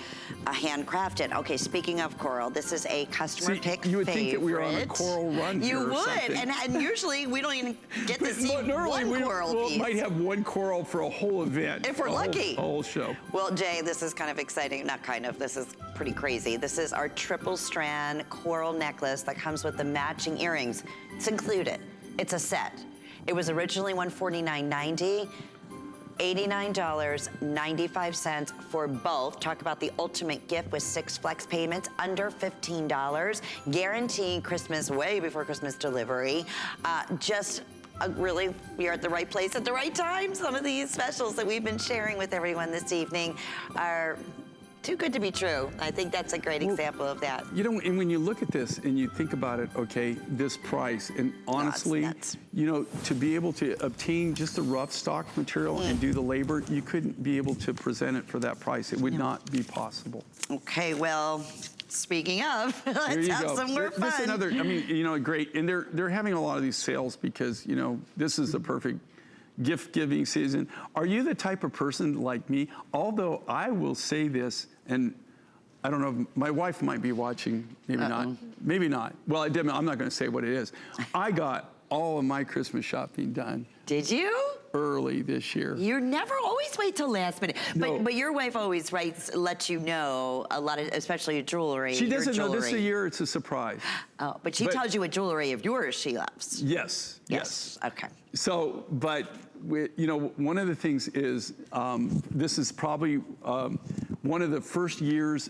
handcrafted. Okay, speaking of coral, this is a customer pick favorite. You would think that we were on a coral run here or something. And usually we don't even get to see one coral piece. We might have one coral for a whole event. If we're lucky. A whole show. Well, Jay, this is kind of exciting. Not kind of, this is pretty crazy. This is our triple strand coral necklace that comes with the matching earrings. It's included. It's a set. It was originally $149.90. $89.95 for both. Talk about the ultimate gift with 6 flex payments under $15, guaranteeing Christmas way before Christmas delivery. Really, you're at the right place at the right time. Some of these specials that we've been sharing with everyone this evening are too good to be true. I think that's a great example of that. You know, and when you look at this and you think about it, okay, this price, and honestly, you know, to be able to obtain just the rough stock material and do the labor, you couldn't be able to present it for that price. It would not be possible. Okay, well, speaking of, let's have some more fun. This is another, I mean, you know, great, and they're having a lot of these sales because, you know, this is the perfect gift-giving season. Are you the type of person like me? Although I will say this, and I don't know, my wife might be watching, maybe not. Maybe not. Well, I'm not gonna say what it is. I got all of my Christmas shopping done. Did you? Early this year. You never always wait till last minute. No. But your wife always lets you know a lot of, especially jewelry. She doesn't know this year, it's a surprise. Oh, but she tells you what jewelry of yours she loves. Yes, yes. Okay. So, but, you know, one of the things is, this is probably one of the first years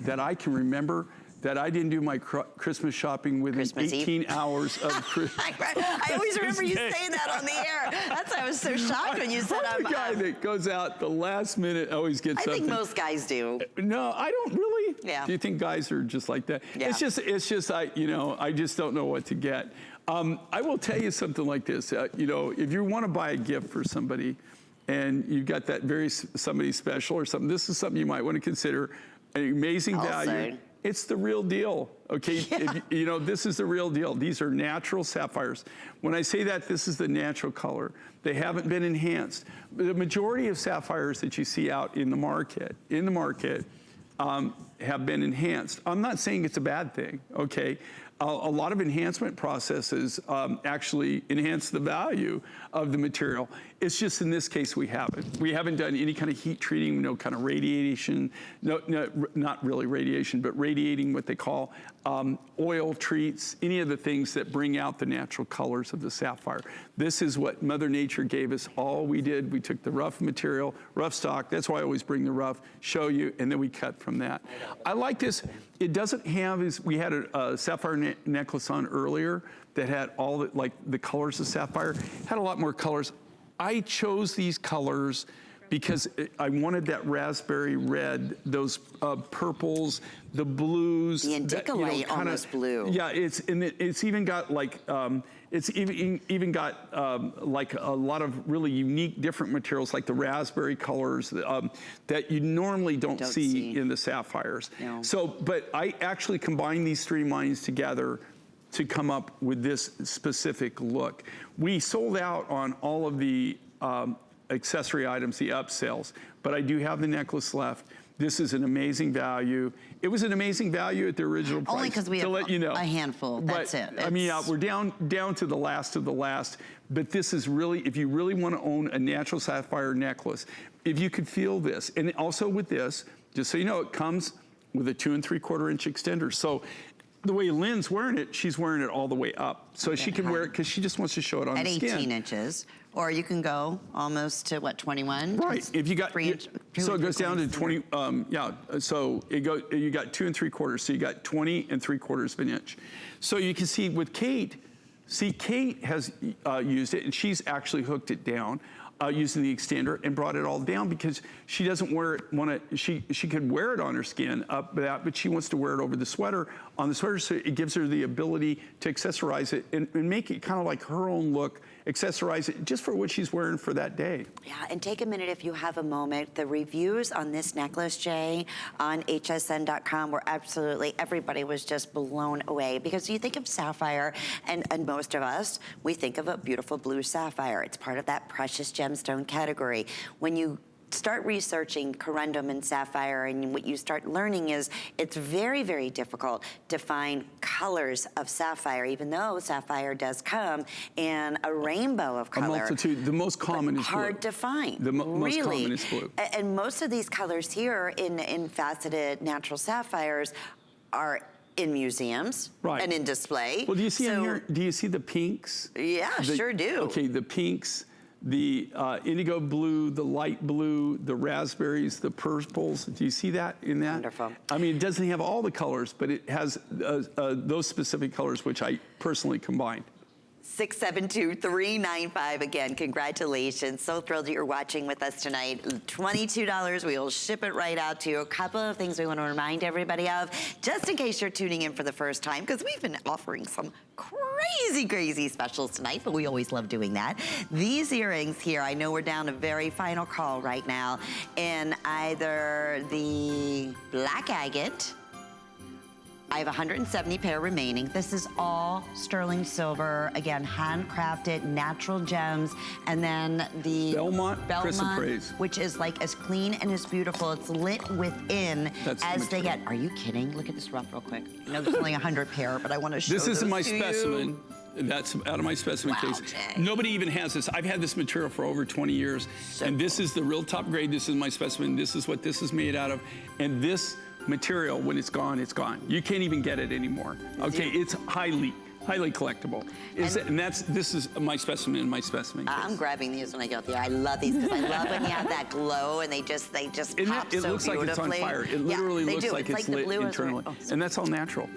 that I can remember that I didn't do my Christmas shopping within 18 hours of Christmas. I always remember you saying that on the air. That's why I was so shocked when you said I'm the guy that goes out the last minute, always gets something. I think most guys do. No, I don't really. Yeah. Do you think guys are just like that? Yeah. It's just you know, I just don't know what to get. I will tell you something like this. You know, if you want to buy a gift for somebody, and you've got that somebody special or something, this is something you might want to consider. An amazing value. It's the real deal, okay? Yeah. You know, this is the real deal. These are natural sapphires. When I say that, this is the natural color. They haven't been enhanced. The majority of sapphires that you see out in the market, have been enhanced. I'm not saying it's a bad thing, okay? A lot of enhancement processes actually enhance the value of the material. It's just in this case we haven't. We haven't done any kind of heat treating, no kind of radiation, not really radiation, but radiating what they call oil treats, any of the things that bring out the natural colors of the sapphire. This is what Mother Nature gave us. All we did, we took the rough material, rough stock, that's why I always bring the rough, show you, and then we cut from that. I like this. It doesn't have, we had a sapphire necklace on earlier that had all the colors of sapphire, had a lot more colors. I chose these colors because I wanted that raspberry red, those purples, the blues. The indicolite almost blue. Yeah, it's even got like, it's even got like a lot of really unique different materials like the raspberry colors that you normally don't see in the sapphires. No. So, but I actually combined these streamlines together to come up with this specific look. We sold out on all of the accessory items, the upsells, but I do have the necklace left. This is an amazing value. It was an amazing value at the original price. Only because we have let you know. a handful, that's it. I mean, we're down to the last of the last, but this is really, if you really want to own a natural sapphire necklace, if you could feel this, and also with this, just so you know, it comes with a 2 3/4 inch extender. So the way Lynn's wearing it, she's wearing it all the way up. So she can wear it because she just wants to show it on at the skin. 18 inches. Or you can go almost to what, 21? Right. If you got, so it goes down to 20, so you got 2 3/4, so you got 20 3/4 of an inch. So you can see with Kate, Kate has used it, and she's actually hooked it down using the extender and brought it all down because she doesn't wear it, she could wear it on her skin up that, but she wants to wear it over the sweater, on the sweater, so it gives her the ability to accessorize it and make it kind of like her own look, accessorize it just for what she's wearing for that day. Yeah, and take a minute if you have a moment. The reviews on this necklace, Jay, on hsn.com were absolutely, everybody was just blown away because you think of sapphire, and most of us, we think of a beautiful blue sapphire. It's part of that precious gemstone category. When you start researching corundum and sapphire, and what you start learning is it's very, very difficult to find colors of sapphire, even though sapphire does come in a rainbow of color. A multitude. The most common is blue. Hard to find. The most common is blue. And most of these colors here in faceted natural sapphires are in museums and in display. Well, do you see in here, do you see the pinks? Yeah, sure do. Okay, the pinks, the indigo blue, the light blue, the raspberries, the purples. Do you see that in that? Wonderful. I mean, it doesn't have all the colors, but it has those specific colors, which I personally combined. 672-395. Again, congratulations. So thrilled that you're watching with us tonight. $22, we will ship it right out to you. A couple of things we want to remind everybody of, just in case you're tuning in for the first time, because we've been offering some crazy specials tonight, but we always love doing that. These earrings here, I know we're down a very final call right now, in either the black agate, I have 170 pair remaining. This is all sterling silver, again, handcrafted, natural gems, and then the Belmont chrysoprase, which is like as clean and as beautiful. It's lit within as they get. Are you kidding? Look at this rough real quick. I know there's only 100 pair, but I want to show this isn't my to specimen. You. That's out of my specimen case. Jay. Nobody even has this. I've had this material for over 20 years, and this is the real top grade. This is my specimen. This is what this is made out of, and this material, when it's gone, it's gone. You can't even get it anymore. Okay, it's highly collectible. This is my specimen in my specimen case. I'm grabbing these when I go there. I love these because I love when you have that glow and they just pop so beautifully. It looks like it's on fire. It literally looks like it's lit internally. And that's all natural.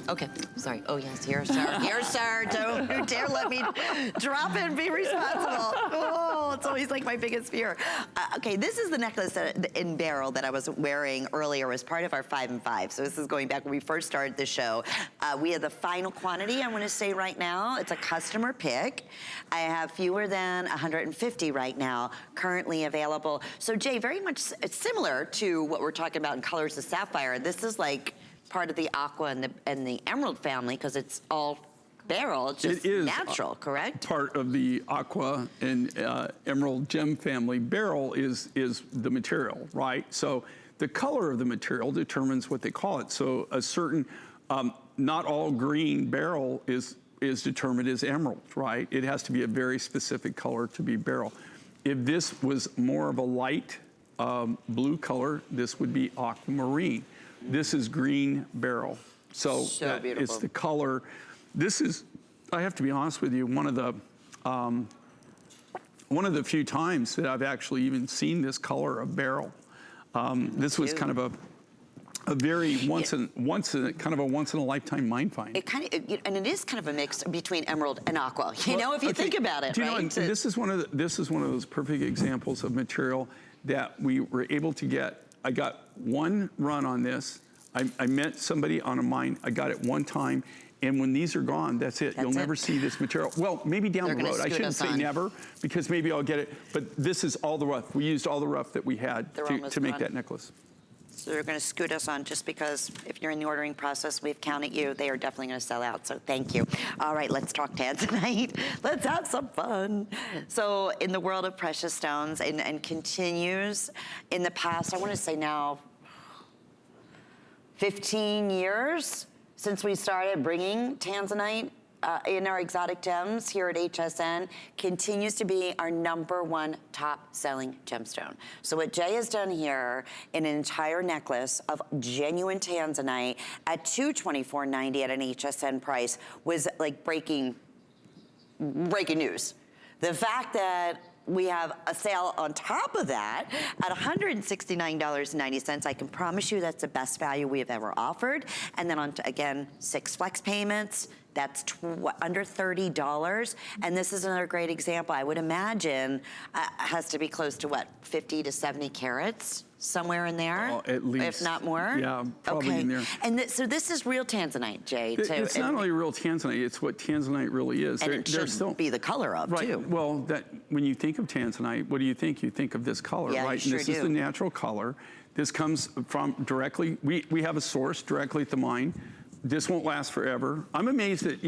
Okay, sorry. Oh yes, here, sir. Here, sir. Don't you dare let me drop it and be responsible. Oh, it's always like my biggest fear. Okay, this is the necklace in beryl that I was wearing earlier as part of our 5 and 5. So this is going back when we first started the show. We have the final quantity, I want to say right now. It's a customer pick. I have fewer than 150 right now currently available. So Jay, very much similar to what we're talking about in colors of sapphire. This is like part of the aqua and the emerald family because it's all beryl. It's just natural, correct? Part of the aqua and emerald gem family. Beryl is the material, right? So the color of the material determines what they call it. So a certain, not all green beryl is determined as emerald, right? It has to be a very specific color to be beryl. If this was more of a light blue color, this would be aquamarine. This is green beryl. So beautiful. It's the color. This is, I have to be honest with you, one of the few times that I've actually even seen this color of beryl. This was kind of a very once in a lifetime mine find. And it is kind of a mix between emerald and aqua. You know, if you think about it, right? And this is one of those perfect examples of material that we were able to get. I got one run on this. I met somebody on a mine. I got it one time. And when these are gone, that's it. You'll never see this material. Well, maybe down the road. I shouldn't say never, because maybe I'll get it. But this is all the rough. We used all the rough that we had to make that necklace. So they're going to scoot us on just because if you're in the ordering process, we've counted you. They are definitely going to sell out. So thank you. All right, let's talk Tanzanite. Let's have some fun. So in the world of precious stones and continues in the past, I want to say now, 15 years since we started bringing Tanzanite in our exotic gems here at HSN, continues to be our #1 top selling gemstone. So what Jay has done here in an entire necklace of genuine Tanzanite at $224.90 at an HSN price was like breaking news. The fact that we have a sale on top of that at $169.90. I can promise you that's the best value we have ever offered. And then on, again, 6 flex payments. That's under $30. And this is another great example. I would imagine has to be close to what, 50 to 70 carats? Somewhere in there? Oh, at least. If not more? Yeah, probably in there. And so this is real Tanzanite, Jay, too. It's not only real Tanzanite, it's what Tanzanite really is. And it should be the color of, right, too. Well, when you think of Tanzanite, what do you think? You think of this color, yeah, right? You And this is the natural color. This comes from directly, we have a source directly at the mine. This won't last forever. I'm amazed that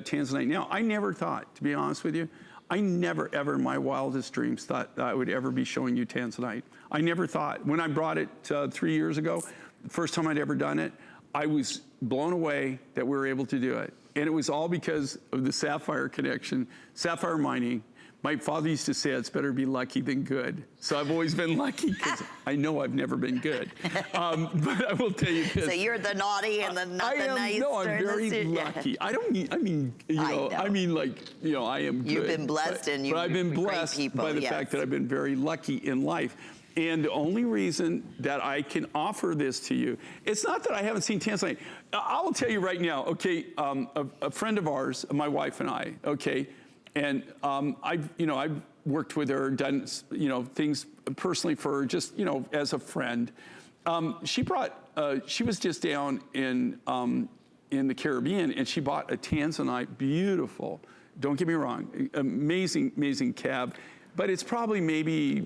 Tanzanite now, I never thought, to be honest with you, I never, ever in my wildest dreams thought that I would ever be showing you Tanzanite. I never thought. When I brought it 3 years ago, the first time I'd ever done it, I was blown away that we were able to do it. And it was all because of the sapphire connection, sapphire mining. My father used to say, it's better to be lucky than good. So I've always been lucky because I know I've never been good. But I will tell you this. So you're the naughty and not the nice. No, I'm very lucky. I mean, like, I am good. You've been blessed and you've But I've been blessed by the fact that I've been very lucky in life. And the only reason that I can offer this to you, it's not that I haven't seen Tanzanite. I'll tell you right now, okay, a friend of ours, my wife and I, okay, and I've worked with her, done, things personally for her, just, as a friend. She was just down in the Caribbean, and she bought a Tanzanite, beautiful, don't get me wrong, amazing, amazing cab, but it's probably maybe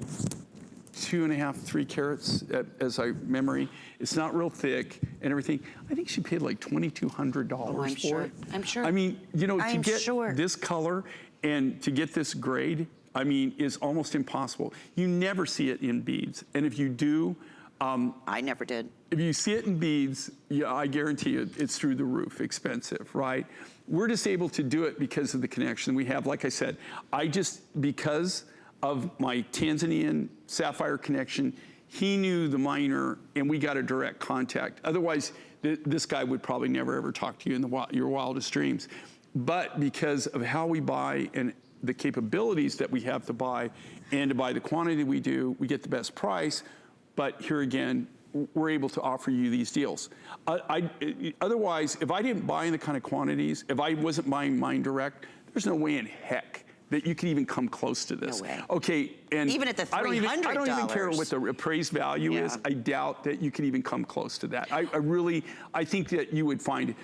2.5, 3 carats as I memory. It's not real thick and everything. I think she paid like $2,200 for it. I'm sure. I mean, to get this color and to get this grade, I mean, is almost impossible. You never see it in beads. And if you do, I never did. If you see it in beads, yeah, I guarantee you it's through the roof expensive, right? We're just able to do it because of the connection we have. Like I said, because of my Tanzanian sapphire connection, he knew the miner and we got a direct contact. Otherwise, this guy would probably never ever talk to you in your wildest dreams. But because of how we buy and the capabilities that we have to buy and to buy the quantity we do, we get the best price. But here again, we're able to offer you these deals. Otherwise, if I didn't buy in the kind of quantities, if I wasn't buying mine direct, there's no way in heck that you could even come close to this. No way. Okay, and even at the $300. I don't even care what the appraised value is. I doubt that you could even come close to that. I think that you would find it.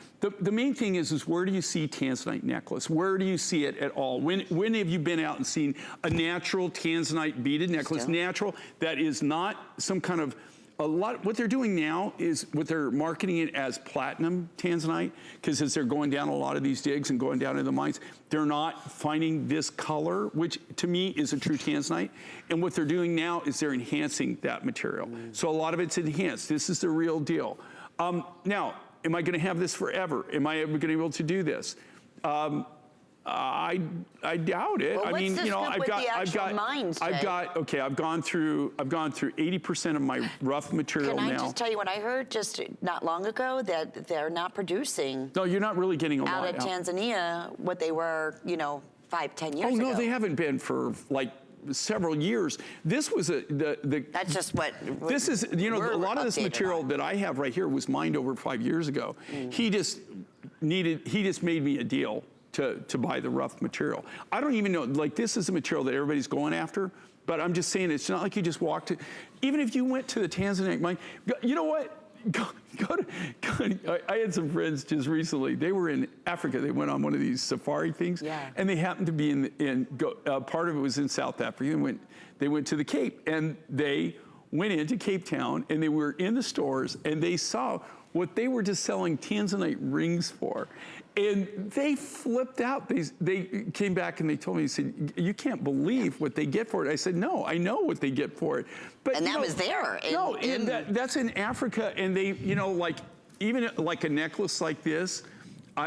The main thing is where do you see Tanzanite necklace? Where do you see it at all? When have you been out and seen a natural Tanzanite beaded necklace? Natural, that is not some kind of, what they're doing now is they're marketing it as platinum Tanzanite, because as they're going down a lot of these digs and going down into the mines, they're not finding this color, which to me is a true Tanzanite. And what they're doing now is they're enhancing that material. So a lot of it's enhanced. This is the real deal. Now, am I going to have this forever? Am I ever going to be able to do this? I doubt it. Well, I mean, I've gone through 80% of my rough material now. Can I just tell you what I heard just not long ago, that they're not producing. No, you're not really getting a lot out of Tanzania what they were, 5, 10 years ago. Oh no, they haven't been for like several years. This was That's just what. This is a lot of this material that I have right here was mined over 5 years ago. He just made me a deal to buy the rough material. I don't even know, like this is a material that everybody's going after, but I'm just saying it's not like you just walked it. Even if you went to the Tanzanite mine, you know what? I had some friends just recently. They were in Africa. They went on one of these safari things, and they happened to be part of it was in South Africa. They went to the Cape, and they went into Cape Town, and they were in the stores, and they saw what they were just selling Tanzanite rings for. And they flipped out. They came back and they told me, they said, you can't believe what they get for it. I said, no, I know what they get for it. But and that was there. That's in Africa, and they, like, even like a necklace like this,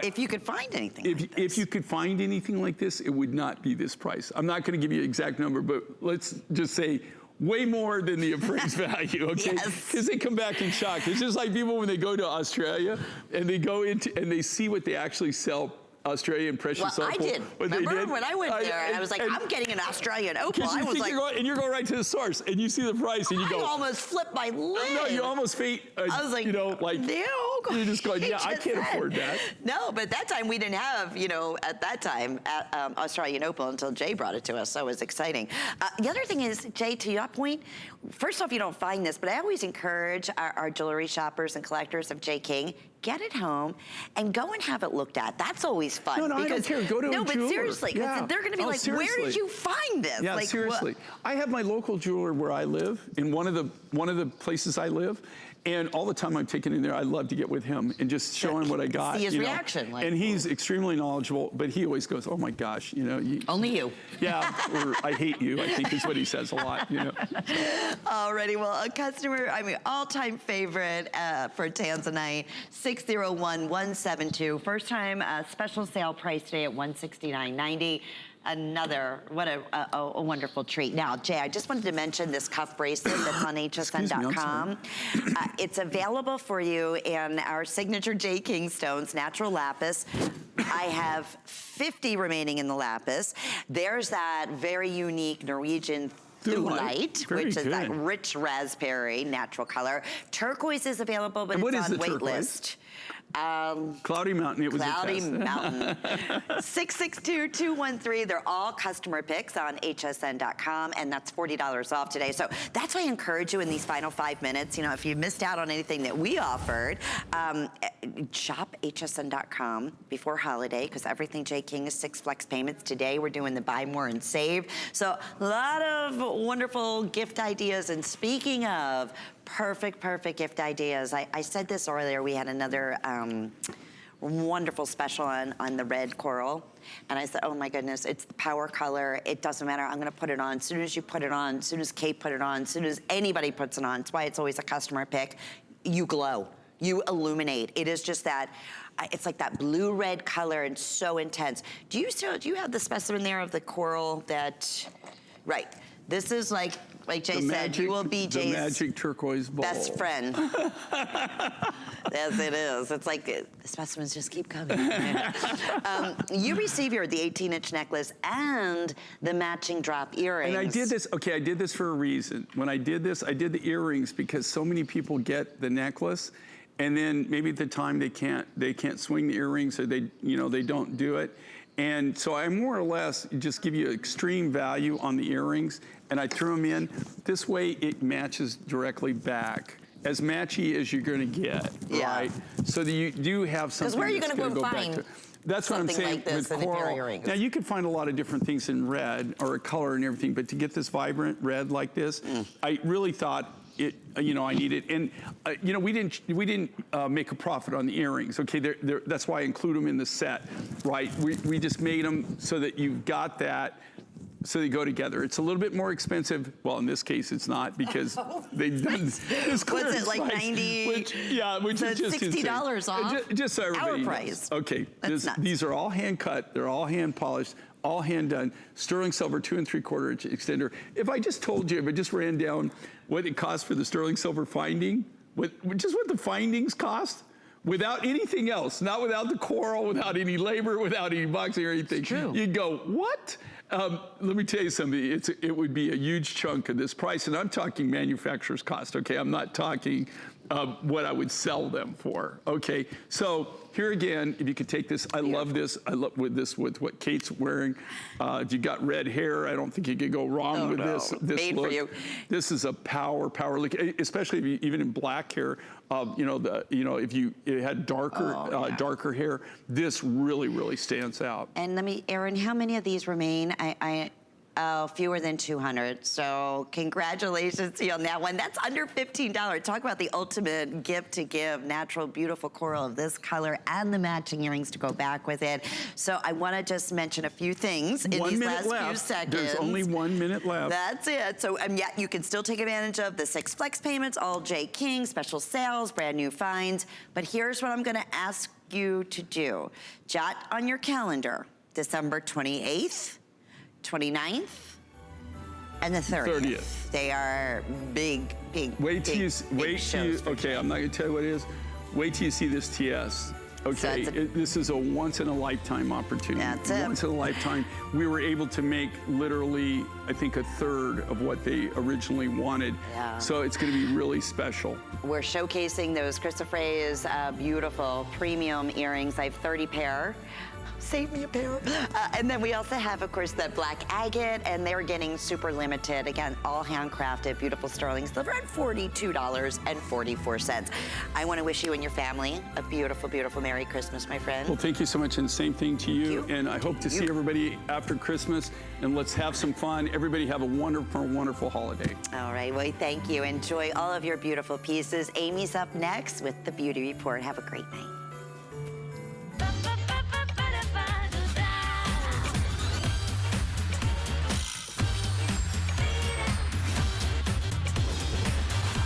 if you could find anything if you could find anything like this, it would not be this price. I'm not going to give you an exact number, but let's just say way more than the appraised value, okay? Because they come back in shock. It's just like people when they go to Australia and they go into and they see what they actually sell Australian precious opal. I did. Remember when I went there and I was like, I'm getting an Australian opal. I was like, and you're going right to the source and you see the price and you go. I almost flipped my lid. No, you almost faint. I was like, no. You're just going, yeah, I can't afford that. No, but that time we didn't have, at that time, Australian opal until Jay brought it to us, so it was exciting. The other thing is, Jay, to your point, first off, you don't find this, but I always encourage our jewelry shoppers and collectors of J. King, get it home and go and have it looked at. That's always fun. No, I don't care. Go to a jeweler. No, but seriously, because they're going to be like, seriously. where did you find this? Yeah, like, seriously. I have my local jeweler where I live, in one of the places I live, and all the time I'm taking in there, I love to get with him and just show him what I got. See his reaction. And he's extremely knowledgeable, but he always goes, oh my gosh, only you. Yeah, or I hate you, I think is what he says a lot, Alrighty, well, a customer, all-time favorite for Tanzanite, 601172. First time special sale price today at $169.90. What a wonderful treat. Now, Jay, I just wanted to mention this cuff bracelet that's on hsn.com. It's available for you in our signature J. King stones, natural lapis. I have 50 remaining in the lapis. There's that very unique Norwegian Thulite, which is that rich raspberry natural color. Turquoise is available, but it's on wait list. Cloudy Mountain, it was Cloudy Mountain. 662-213. They're all customer picks on hsn.com, and that's $40 off today. So that's why I encourage you in these final 5 minutes, if you missed out on anything that we offered, shop hsn.com before holiday, because everything J. King is 6 flex payments. Today we're doing the buy more and save. So a lot of wonderful gift ideas. And speaking of perfect gift ideas, I said this earlier, we had another wonderful special on the red coral. And I said, oh my goodness, it's the power color. It doesn't matter, I'm gonna put it on. As soon as you put it on, as soon as Kate put it on, as soon as anybody puts it on, it's why it's always a customer pick, you glow, you illuminate. It is just that, it's like that blue-red color and so intense. Do you have the specimen there of the coral that, right. This is like Jay said, you will be Jay's magic turquoise bowl. Best friend. Yes, it is. It's like the specimens just keep coming. You receive here the 18-inch necklace and the matching drop earrings. And I did this, I did this for a reason. When I did this, I did the earrings because so many people get the necklace, and then maybe at the time they can't swing the earrings, or they don't do it. And so I more or less just give you extreme value on the earrings, and I threw them in. This way it matches directly back. As matchy as you're gonna get, right? So that you do have something. Because where are you gonna go find back to? That's what I'm saying like this with coral. Now you can find a lot of different things in red or a color and everything, but to get this vibrant red like this, I really thought I needed, and we didn't make a profit on the earrings. Okay, that's why I include them in the set, right? We just made them so that you've got that. So they go together. It's a little bit more expensive. Well, in this case, it's not, because they've done this clearance. What's it, like price, 90? which is just $60 off. Just so everybody our price. knows. Okay, these are all hand cut. They're all hand polished, all hand done. Sterling silver 2 3/4 inch extender. If I just ran down what it costs for the sterling silver finding, just what the findings cost, without anything else, not without the coral, without any labor, without any boxing or anything. True. You'd go, what? Let me tell you something, it would be a huge chunk of this price, and I'm talking manufacturer's cost, okay? I'm not talking what I would sell them for, okay? So here again, if you could take this, I love this. I love with what Kate's wearing. If you got red hair, I don't think you could go wrong with this Made look. For you. This is a power look, especially if you, even in black hair. If you had darker hair, this really stands out. And Erin, how many of these remain? Oh, fewer than 200. So congratulations to you on that one. That's under $15. Talk about the ultimate gift to give. Natural, beautiful coral of this color and the matching earrings to go back with it. So I want to just mention a few things in these last few seconds. There's only 1 minute left. That's it. So yeah, you can still take advantage of the 6 flex payments, all J. King, special sales, brand new finds. But here's what I'm going to ask you to do. Jot on your calendar, December 28th, 29th, and the 30th. They are big, Wait till big shows. Okay, I'm not gonna tell you what it is. Wait till you see this TS. Okay, this is a once in a lifetime opportunity. That's it. Once in a lifetime. We were able to make literally, I think, a third of what they originally wanted. Yeah. So it's gonna be really special. We're showcasing those Christopher's beautiful premium earrings. I have 30 pair. Save me a pair. And then we also have, of course, the black agate, and they're getting super limited. Again, all handcrafted, beautiful sterling silver at $42.44. I want to wish you and your family a beautiful, beautiful Merry Christmas, my friend. Well, thank you so much, and same thing to you. And I hope to see everybody after Christmas, and let's have some fun. Everybody have a wonderful, wonderful holiday. All right, well, thank you. Enjoy all of your beautiful pieces. Amy's up next with the Beauty Report. Have a great night.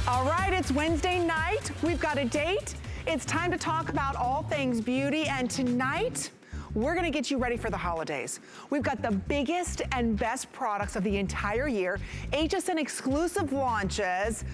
All right, it's Wednesday night. We've got a date. It's time to talk about all things beauty, and tonight, we're gonna get you ready for the holidays. We've got the biggest and best products of the entire year, HSN exclusive launches,